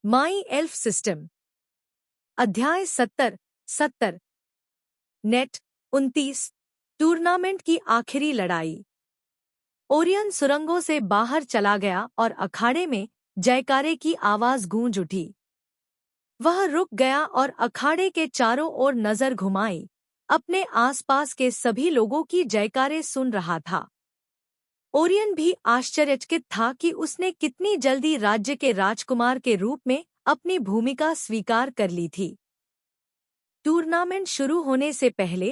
माई elf system. अध्याय 70। Net 29। Tournament की आखिरी लड़ाई। ओरियन सुरंगों से बाहर चला गया और अखाड़े में जयकारे की आवाज गूंज उठी। वह रुक गया और अखाड़े के चारों ओर नजर घुमाई, अपने आसपास के सभी लोगों की जयकारे सुन रहा था। ओरियन भी आश्चर्यचकित था कि उसने कितनी जल्दी राज्य के राजकुमार के रूप में अपनी भूमिका स्वीकार कर ली थी। टूर्नामेंट शुरू होने से पहले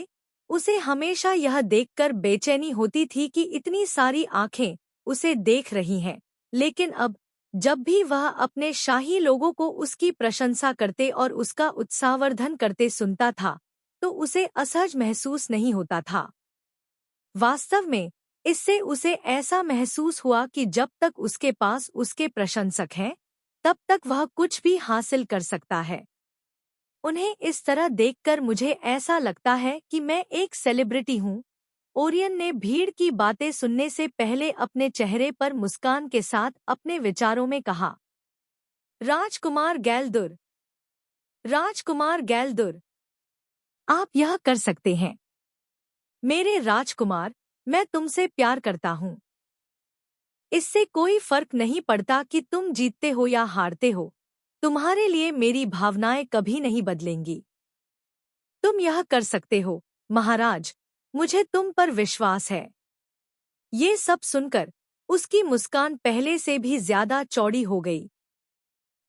उसे हमेशा यह देखकर बेचैनी होती थी कि इतनी सारी आंखें उसे देख रही हैं, लेकिन अब जब भी वह अपने शाही लोगों को उसकी प्रशंसा करते और उसका उत्साहवर्धन करते सुनता था, तो उसे असहज महसूस नहीं होता था। वास्तव में इससे उसे ऐसा महसूस हुआ कि जब तक उसके पास उसके प्रशंसक हैं, तब तक वह कुछ भी हासिल कर सकता है। उन्हें इस तरह देखकर मुझे ऐसा लगता है कि मैं एक सेलिब्रिटी हूँ। ओरियन ने भीड़ की बातें सुनने से पहले अपने चेहरे पर मुस्कान के साथ अपने विचारों में कहा। राजकुमार गैल्दुर, राजकुमार गैल्दुर, आप यह कर सकते हैं। मेरे राजकुमार, मैं तुमसे प्यार करता हूँ। इससे कोई फर्क नहीं पड़ता कि तुम जीतते हो या हारते हो। तुम्हारे लिए मेरी भावनाएं कभी नहीं बदलेंगी। तुम यह कर सकते हो, महाराज। मुझे तुम पर विश्वास है। ये सब सुनकर उसकी मुस्कान पहले से भी ज्यादा चौड़ी हो गई।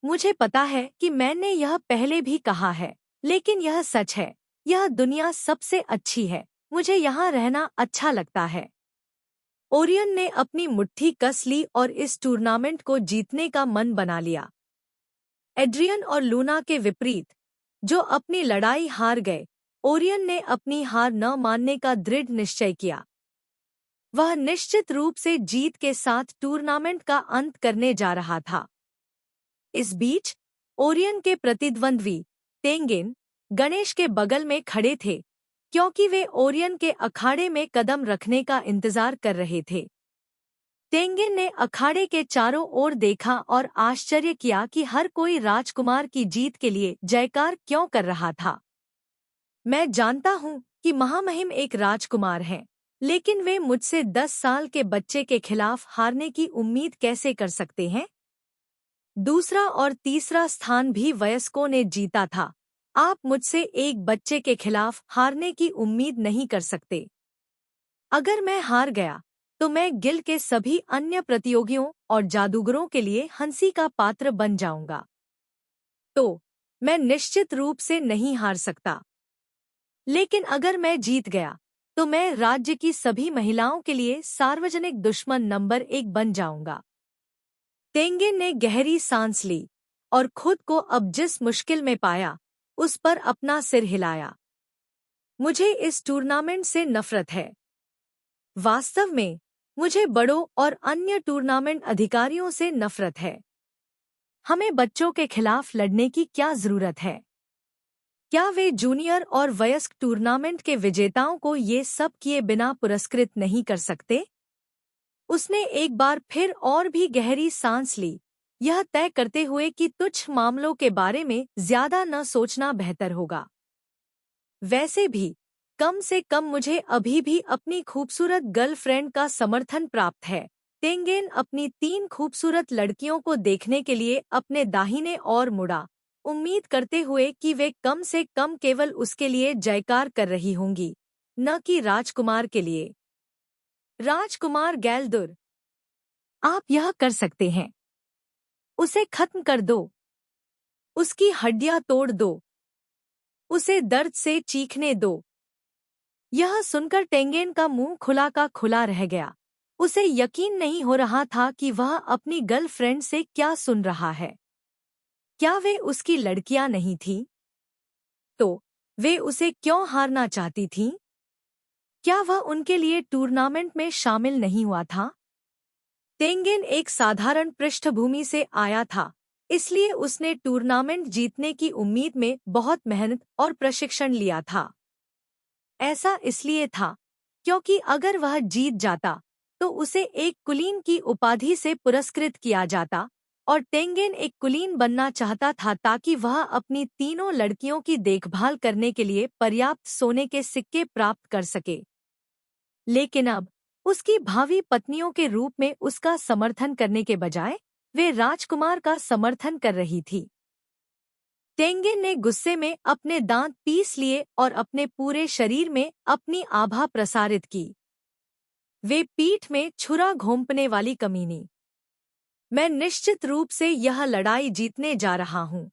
मुझे पता है कि मैंने यह पहले भी कहा है, लेकिन यह सच है। यह दुनिया सबसे अच्छी है। मुझे यहाँ रहना अच्छा लगता है। ओरियन ने अपनी मुट्ठी कस ली और इस टूर्नामेंट को जीतने का मन बना लिया। एड्रियन और लूना के विपरीत, जो अपनी लड़ाई हार गए, ओरियन ने अपनी हार न मानने का दृढ़ निश्चय किया। वह निश्चित रूप से जीत के साथ टूर्नामेंट का अंत करने जा रहा था। इस बीच ओरियन के प्रतिद्वंद्वी तेंगिन गणेश के बगल में खड़े थे, क्योंकि वे ओरियन के अखाड़े में कदम रखने का इंतजार कर रहे थे। तेंगिन ने अखाड़े के चारों ओर देखा और आश्चर्य किया कि हर कोई राजकुमार की जीत के लिए जयकार क्यों कर रहा था। मैं जानता हूँ कि महामहिम एक राजकुमार हैं, लेकिन वे मुझसे 10 साल के बच्चे के खिलाफ हारने की उम्मीद कैसे कर सकते हैं? दूसरा और तीसरा स्थान भी वयस्कों ने जीता था। आप मुझसे एक बच्चे के खिलाफ हारने की उम्मीद नहीं कर सकते। अगर मैं हार गया तो मैं गिल्ड के सभी अन्य प्रतियोगियों और जादूगरों के लिए हंसी का पात्र बन जाऊंगा। तो मैं निश्चित रूप से नहीं हार सकता। लेकिन अगर मैं जीत गया तो मैं राज्य की सभी महिलाओं के लिए सार्वजनिक दुश्मन नंबर 1 बन जाऊंगा। तेंगिन ने गहरी सांस ली और खुद को अब जिस मुश्किल में पाया, उस पर अपना सिर हिलाया। मुझे इस टूर्नामेंट से नफरत है। वास्तव में मुझे बड़ों और अन्य टूर्नामेंट अधिकारियों से नफरत है। हमें बच्चों के खिलाफ लड़ने की क्या जरूरत है? क्या वे जूनियर और वयस्क टूर्नामेंट के विजेताओं को ये सब किए बिना पुरस्कृत नहीं कर सकते? उसने एक बार फिर और भी गहरी सांस ली, यह तय करते हुए कि तुच्छ मामलों के बारे में ज्यादा न सोचना बेहतर होगा। वैसे भी कम से कम मुझे अभी भी अपनी खूबसूरत गर्लफ्रेंड का समर्थन प्राप्त है। तेंगिन अपनी 3 खूबसूरत लड़कियों को देखने के लिए अपने दाहिने ओर मुड़ा, उम्मीद करते हुए कि वे कम से कम केवल उसके लिए जयकार कर रही होंगी, न कि राजकुमार के लिए। राजकुमार गैल्दुर, आप यह कर सकते हैं। उसे खत्म कर दो। उसकी हड्डियां तोड़ दो। उसे दर्द से चीखने दो। यह सुनकर टेंगेन का मुंह खुला का खुला रह गया। उसे यकीन नहीं हो रहा था कि वह अपनी गर्लफ्रेंड से क्या सुन रहा है। क्या वे उसकी लड़कियां नहीं थीं? तो वे उसे क्यों हारना चाहती थीं? क्या वह उनके लिए टूर्नामेंट में शामिल नहीं हुआ था? तेंगिन एक साधारण पृष्ठभूमि से आया था, इसलिए उसने टूर्नामेंट जीतने की उम्मीद में बहुत मेहनत और प्रशिक्षण लिया था। ऐसा इसलिए था क्योंकि अगर वह जीत जाता तो उसे एक कुलीन की उपाधि से पुरस्कृत किया जाता, और टेंगेन एक कुलीन बनना चाहता था ताकि वह अपनी तीनों लड़कियों की देखभाल करने के लिए पर्याप्त सोने के सिक्के प्राप्त कर सके। लेकिन अब उसकी भावी पत्नियों के रूप में उसका समर्थन करने के बजाय वे राजकुमार का समर्थन कर रही थी। टेंगेन ने गुस्से में अपने दांत पीस लिए और अपने पूरे शरीर में अपनी आभा प्रसारित की। वे पीठ में छुरा घोंपने वाली कमीनी। मैं निश्चित रूप से यह लड़ाई जीतने जा रहा हूं।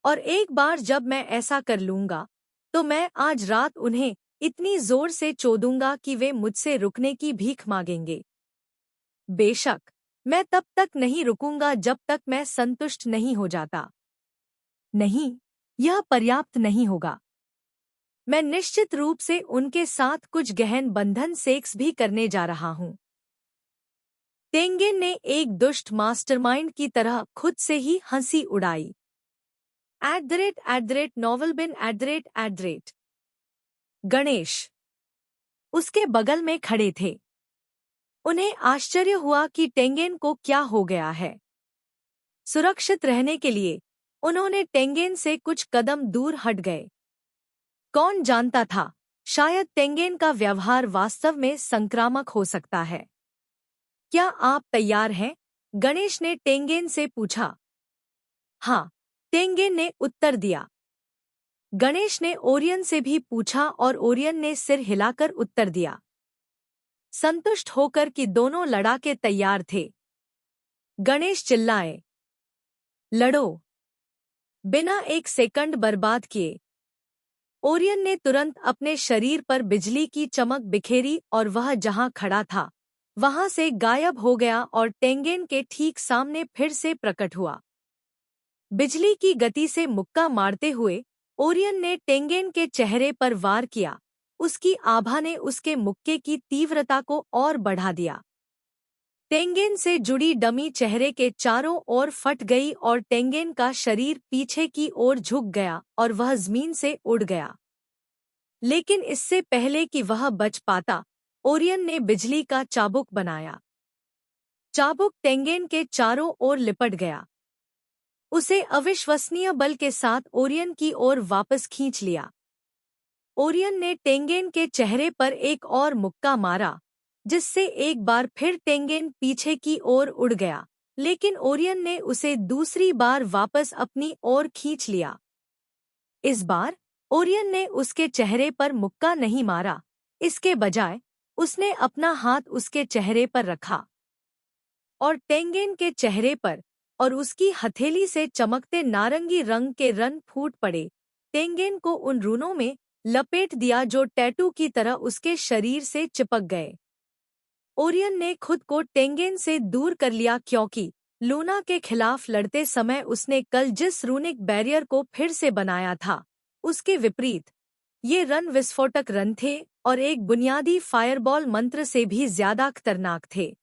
और एक बार जब मैं ऐसा कर लूंगा तो मैं आज रात उन्हें इतनी जोर से चोदूंगा कि वे मुझसे रुकने की भीख मांगेंगे। बेशक मैं तब तक नहीं रुकूंगा जब तक मैं संतुष्ट नहीं हो जाता। नहीं, यह पर्याप्त नहीं होगा। मैं निश्चित रूप से उनके साथ कुछ गहन बंधन सेक्स भी करने जा रहा हूं। टेंगेन ने एक दुष्ट मास्टरमाइंड की तरह खुद से ही हंसी उड़ाई। @@novelbin @@। गणेश उसके बगल में खड़े थे। उन्हें आश्चर्य हुआ कि टेंगेन को क्या हो गया है। सुरक्षित रहने के लिए उन्होंने टेंगेन से कुछ कदम दूर हट गए। कौन जानता था, शायद टेंगेन का व्यवहार वास्तव में संक्रामक हो सकता है। क्या आप तैयार हैं? गणेश ने टेंगेन से पूछा। हाँ, टेंगेन ने उत्तर दिया। गणेश ने ओरियन से भी पूछा और ओरियन ने सिर हिलाकर उत्तर दिया, संतुष्ट होकर कि दोनों लड़ाके तैयार थे। गणेश चिल्लाए, लड़ो। बिना एक सेकंड बर्बाद किए ओरियन ने तुरंत अपने शरीर पर बिजली की चमक बिखेरी और वह जहां खड़ा था वहां से गायब हो गया और टेंगेन के ठीक सामने फिर से प्रकट हुआ। बिजली की गति से मुक्का मारते हुए ओरियन ने टेंगेन के चेहरे पर वार किया। उसकी आभा ने उसके मुक्के की तीव्रता को और बढ़ा दिया। टेंगेन से जुड़ी डमी चेहरे के चारों ओर फट गई और टेंगेन का शरीर पीछे की ओर झुक गया और वह जमीन से उड़ गया। लेकिन इससे पहले कि वह बच पाता, ओरियन ने बिजली का चाबुक बनाया। चाबुक टेंगेन के चारों ओर लिपट गया। उसे अविश्वसनीय बल के साथ ओरियन की ओर वापस खींच लिया। ओरियन ने टेंगेन के चेहरे पर एक और मुक्का मारा, जिससे एक बार फिर टेंगेन पीछे की ओर उड़ गया, लेकिन ओरियन ने उसे दूसरी बार वापस अपनी ओर खींच लिया। इस बार ओरियन ने उसके चेहरे पर मुक्का नहीं मारा, इसके बजाय उसने अपना हाथ उसके चेहरे पर रखा और टेंगेन के चेहरे पर और उसकी हथेली से चमकते नारंगी रंग के रन फूट पड़े। टेंगेन को उन रूनों में लपेट दिया जो टैटू की तरह उसके शरीर से चिपक गए। ओरियन ने खुद को टेंगेन से दूर कर लिया क्योंकि लूना के खिलाफ लड़ते समय उसने कल जिस रूनिक बैरियर को फिर से बनाया था, उसके विपरीत ये रन विस्फोटक रन थे और एक बुनियादी फायरबॉल मंत्र से भी ज्यादा खतरनाक थे।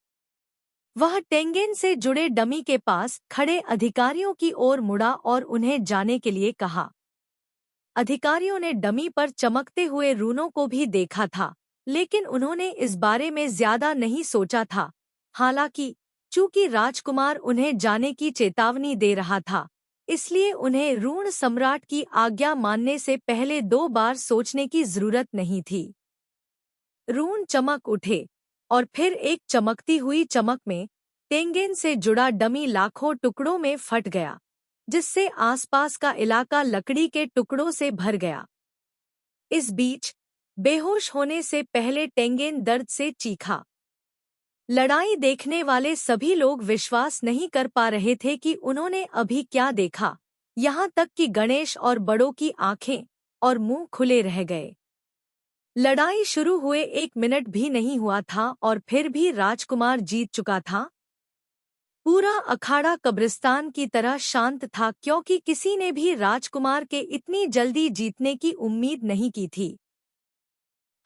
वह टेंगेन से जुड़े डमी के पास खड़े अधिकारियों की ओर मुड़ा और उन्हें जाने के लिए कहा। अधिकारियों ने डमी पर चमकते हुए रूनों को भी देखा था, लेकिन उन्होंने इस बारे में ज्यादा नहीं सोचा था। हालांकि चूंकि राजकुमार उन्हें जाने की चेतावनी दे रहा था, इसलिए उन्हें रून सम्राट की आज्ञा मानने से पहले 2 बार सोचने की जरूरत नहीं थी। रून चमक उठे और फिर एक चमकती हुई चमक में टेंगेन से जुड़ा डमी लाखों टुकड़ों में फट गया, जिससे आसपास का इलाका लकड़ी के टुकड़ों से भर गया। इस बीच बेहोश होने से पहले टेंगेन दर्द से चीखा। लड़ाई देखने वाले सभी लोग विश्वास नहीं कर पा रहे थे कि उन्होंने अभी क्या देखा, यहाँ तक कि गणेश और बड़ों की आंखें और मुंह खुले रह गए। लड़ाई शुरू हुए 1 मिनट भी नहीं हुआ था और फिर भी राजकुमार जीत चुका था। पूरा अखाड़ा कब्रिस्तान की तरह शांत था क्योंकि किसी ने भी राजकुमार के इतनी जल्दी जीतने की उम्मीद नहीं की थी।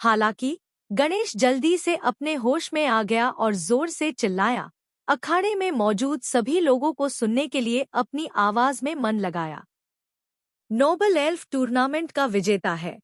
हालांकि गणेश जल्दी से अपने होश में आ गया और जोर से चिल्लाया, अखाड़े में मौजूद सभी लोगों को सुनने के लिए अपनी आवाज में मन लगाया। नोबल एल्फ टूर्नामेंट का विजेता है।